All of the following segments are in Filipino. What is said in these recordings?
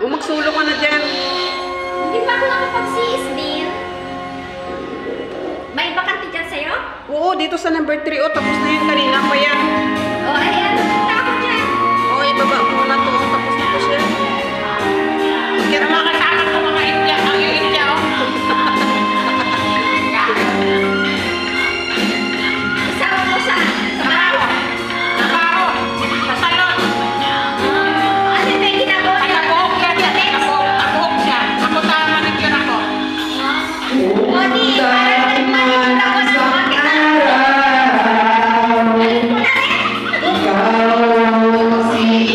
O magsulo ka na dyan. Hindi pa ako nakapag-sis din. May bakante dyan sa'yo? Oo, dito sa number 3. O, tapos na yun. Kanina pa yan. O, ayan. Punta ako dyan. O, ibaba mo na to. Tapos na to siya. Kaya mga kasama ko mga India. Ang yung India, oh. Isama mo sa baro. Sa baro. Sa salon. Ano ba yung ginagawa niya? Nakabuhok siya. Nakabuhok siya. Ako sa manicure ako. O, di. Parang nagmanicure ako ng mga Alam ko na rin.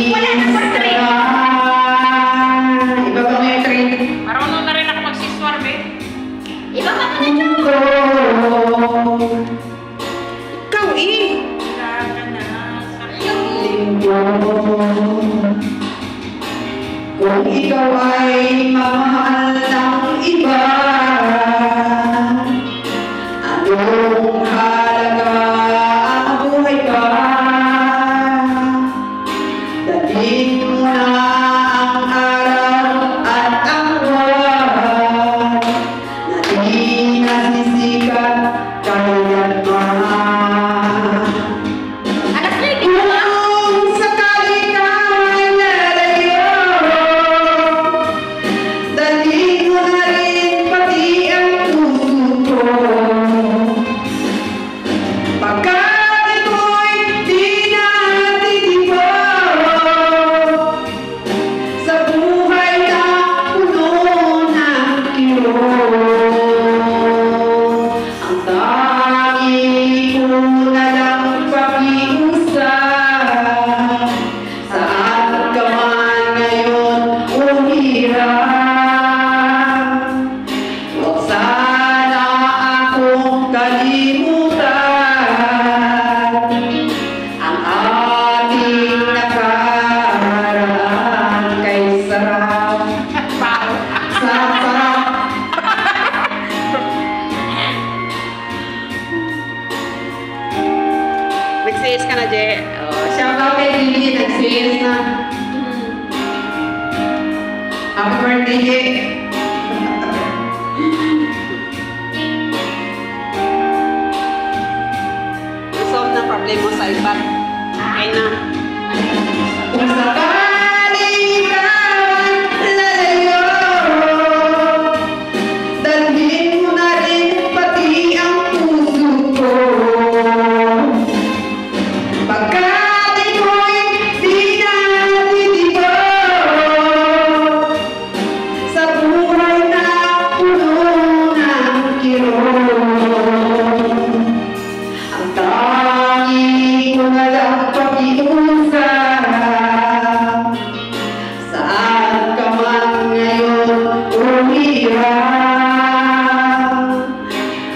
Wala na for 3. Ibaba mo yung 3. Marunong na rin ako magsiswarm eh. Iba pa mo na dyan. Ikaw eh. Grabe na. Kung ikaw ay mamahal ng iba, anong halaga ang buhay ka? Dalhin mo na ang araw at ang buwan na di nasisikat kailanman. Anak na yung bigla. Kung sakali kang lalayo, dalhin mo na rin pati ang puso ko. Pagkat ito'y di natitibo sa buhay na puno ng kirot. Ang tangi ko na lang pakiusap, saan ka man ngayon umiram. Huwag sana akong kalimutan ang ating nakaraan kay sarap. Sarap. Nag-sis ka na, Je. O, Shout out kay Lily, nag-sales na. Happy birthday, Ye. solve na problem mo sa iPad. Okay na. Kung sakaling ikaw lalayo, dalhin mo na rin pati ang puso ko. Pagkat ito'y di natitibo sa buhay na puno ng kirot. Ang tangi ko na lang pakiusap, saan ka man ngayon umiram.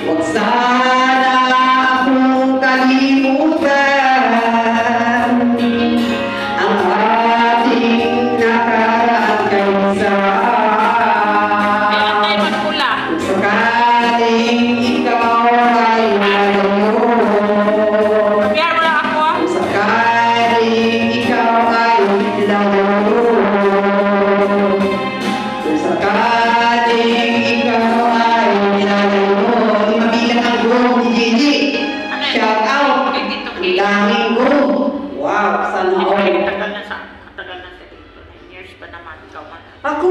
Huwag sana akong kalimutan ang ating nakaraan kay Kailan tayo sarap. magpula? Kung sakaling ikaw ay malayo, Biyar mo lang ako ah. kung sakaling ikaw ay lalayo, kung sakaling ikaw ay lalayo, di mabilang ang go ni Gigi. Shout out! Dito, Ang daming go! Wow! Sana all! Tagal na sa dito. 9 years pa naman. Ikaw man. Ako,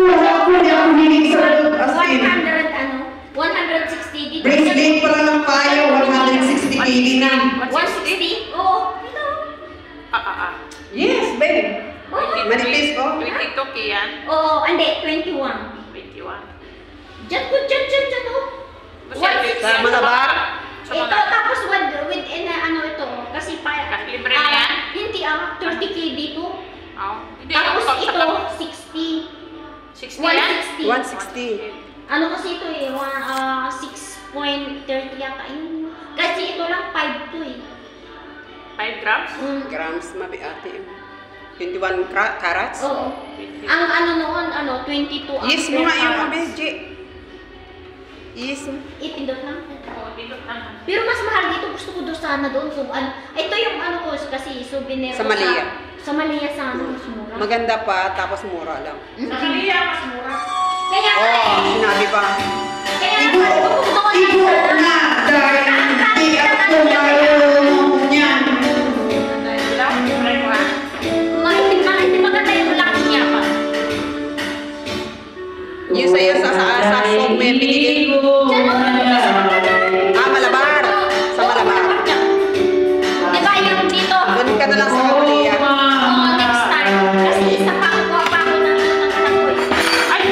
hindi ako hilig sa as in. 100 ano? 160 dito. Bracelet pa lang ng payo, 160 kg na. 160? Oo. Ito. Yes, babe. Oo. Manipis ko. 22 kiyan. Oo, hindi. 21. 21. Diyan ko, dyan, oh. Sa Malabar? Sa Ito, Malabar. tapos with ano ito, kasi pa, Libre na yan? hindi 30k dito. Oh. Hindi Tapos ako ito, sa 60. 60 yan? 160. 160. Ano kasi ito eh, 6.30 yata yun. Kasi ito lang 5 to eh. 5 grams? Grams, mabiati. 21 carats? Oo. Ang ano noon, 22 ang Yes mo nga yung carats. abedje. Yes mo. Ipindot lang. Oo, dito naman. Pero mas mahal dito, gusto ko doon sana doon kung ano. Ito yung ano ko kasi souvenir Sa ko Malia. Sa Malia sa ano, mas mura. Maganda pa, tapos mura lang. Sa Maria, mas mura. Kaya Oo, nga sinabi pa. Kaya Ibo, ibo na dahil hindi ako marunong niyan. Dahil lang, try mo ah. Hindi maganda yung laki niya pa. Yung sa'yo sa song may binigay. Diyan mo Ah, Malabar. Sa Malabar. Di ba yung dito? Doon ka na lang sa Maria. Oo, next time. Kasi isa pa kukuha pa ako ng anak ko. Ay!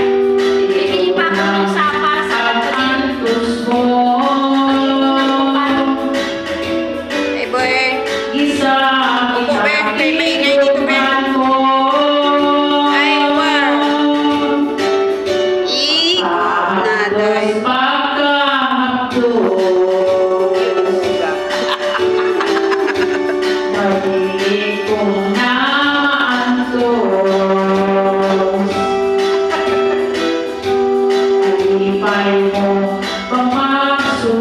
Bibili pa ako ng sa para sa anak ko din. Eh, boy. Opo, be. May maingay dito, be. Ay, wow. Naday.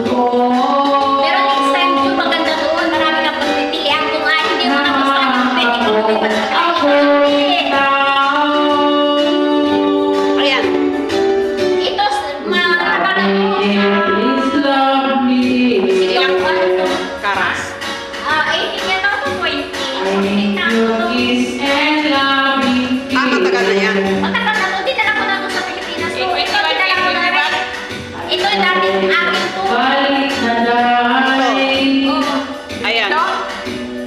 Pero next time yung maganda doon, marami kang pagpipilian. Kung hindi mo na gusto yung pwede ko lumipat sa kanya. Ayan. Ito, matabalan mo. Sige lang ba ito? Karas. 18 yan ako, 20. Something na ako to. Ah, matagal na yan. Matagal na to, dinala ko na to sa Pilipinas. So, ito, dinala ko na rin. Ito, dating akin to. Oo. Ayan. Ito?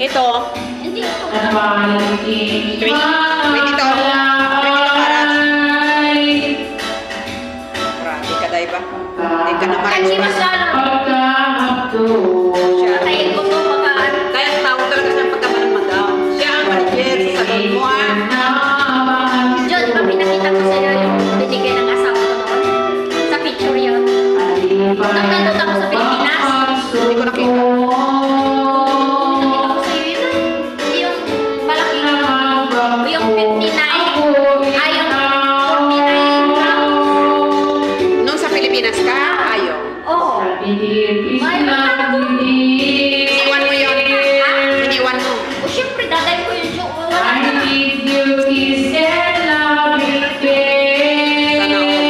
Ito. Hindi ito. Wait ito. Grabe ka, Day ba? Hindi ka naman Kanji mas lalo. siya. Patayin ko to baka ano. Kaya ang tawag talaga siya pagkaman ng madam. Siya ang manager sa salon mo, ah. John, di ba pinakita ko sa'yo yung binigay ng asawa ko noon? Sa picture yun. Nung nandun ako sa Pilipinas. Hindi ko nakita. Pinakita ko sa'yo yun. Yung malaki. Yung 59. Ay, yung 49. Nung sa Pilipinas ka, ayaw. Oo. Iniwan mo yun. Iniwan mo. O syempre, daday ko yung joke. Wala na. Hindi,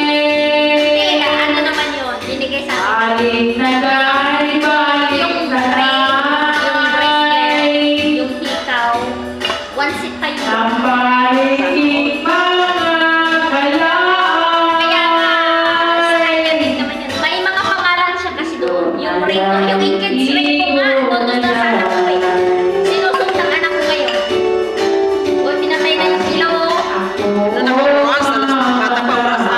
ano naman yun? Binigay sa akin. Yung bracelet, yung hikaw. One seat pa yun. Kaya nga, sa kanya din naman yun. May mga pangalan siya kasi doon. Yung ring ko, yung engagement ring ko nga, doon sa anak ko ngayon. Sinusong ng anak ko ngayon. Uy, pinatay na yung ilaw. Ano na ko, oras? Bata pa oras, ah.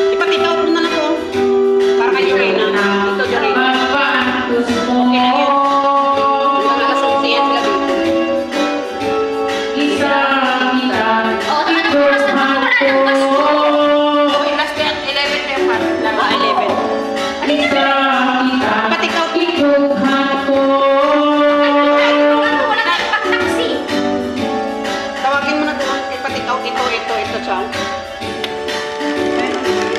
Ipatitaw mo na lang ko. Para kay Jorena. Ito, Jorena. Okay na yun. Alas 11 yan sila dito. Oo, sa anak ko, mas na wala nang mas. Okay, last 11 na yung part. Ah, 11. Ipatitaw mo. Wala nang pag-taxi. Tawagin mo na doon. Ipatitaw. Ito, Chang.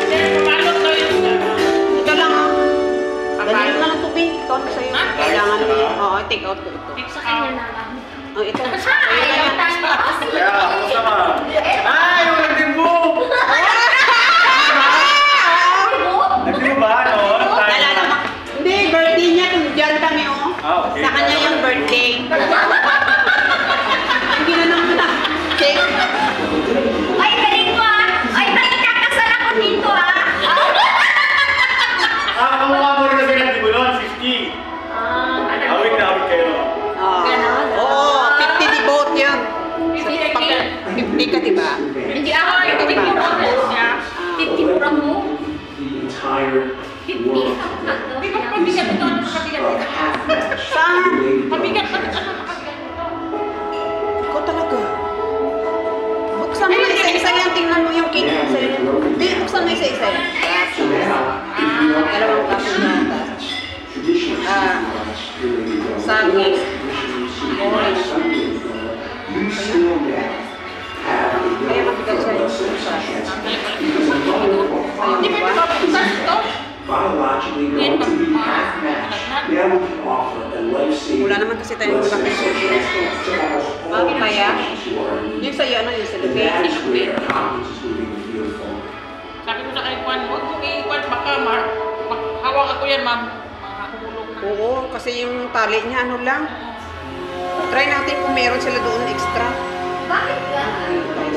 Pero paano to yung Ito lang, ah. Dali mo na ng tubig. Ito na sa'yo. Ah, Kailangan mo yun. Oo, take out ko ito. Sa kanya na lang. Oh, ito. Ayaw tayo. Ay, yung nagtimbo! Nagtimbo ba? Ano? Naalala mo? Hindi, birthday niya. Kung dyan kami, oh. Ah, okay. Sa kanya yung birthday. Hindi na naman na. Cake. Ay, galing ko ah. Ay, ba't ikakasal ako dito ah? Kamukha mo rin kasi nagtimbo noon, 50. Awit na awit kayo. Ah. Ganon. Oo, 50 devote yun. 50 ka, diba? kasi tayo ng ulam. Bakit kaya? Yung sa'yo, ano yung sa lubi? Sabi ko sa kay Juan, huwag mong iikwan, baka hawak ako yan, ma'am. Makakahulog na. Oo, kasi yung tali niya, ano lang. Try natin kung meron sila doon extra. Bakit ka?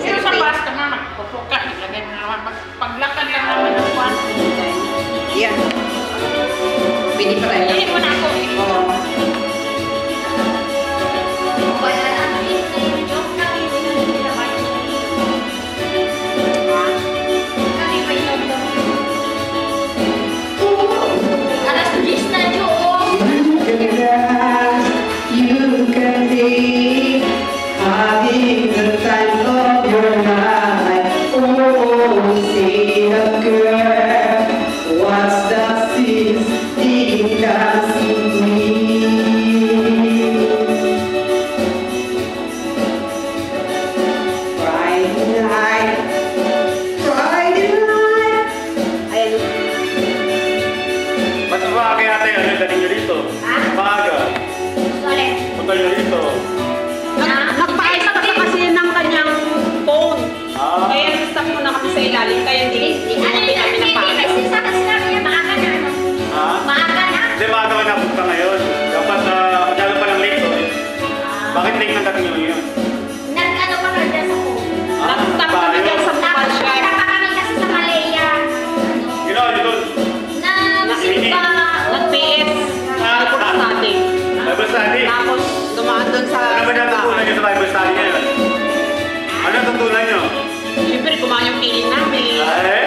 Pero sa bus ka na, magpupuka, ilagay mo naman. Paglakad lang naman ng Juan. Yan. Pwede pa tayo. Hindi mo na ako. Oo. Wala ano yung joke na yung nilabay. Kami pa yung alas 10 na joke. You can be having the time of your life. Oh, say a girl, what's the sense in dancing me? Friday night, Friday night. Ayan. Mas maaga yata yun, yung dating nyo dito. Ha? Maaga. Sorry. Punta nyo dito. Nagpaayos na kasi ng kanyang phone. Ah. Kaya nag-stop muna kami sa ilalim. Kaya hindi namin napaayos. Kasi sa sinabi niya, maaga na, ano? Ha? Maaga na. Hindi, maaga ka na punta ngayon. Dapat masyado pa ng late, oh. Bakit late ng dating nyo yun? Nag-ano pa rin dyan sa phone. Nag-stop kami dyan sa Tapos Mapalshire. punta pa kami kasi sa Malaya. Ginawa nyo doon. Nagsimba. Nag-PS. Report study. Bible study. Tapos dumaan doon sa... Ano ba natutunan nyo sa Bible study ngayon? Ano natutunan nyo? Siyempre, kumain yung feeling namin. Ay,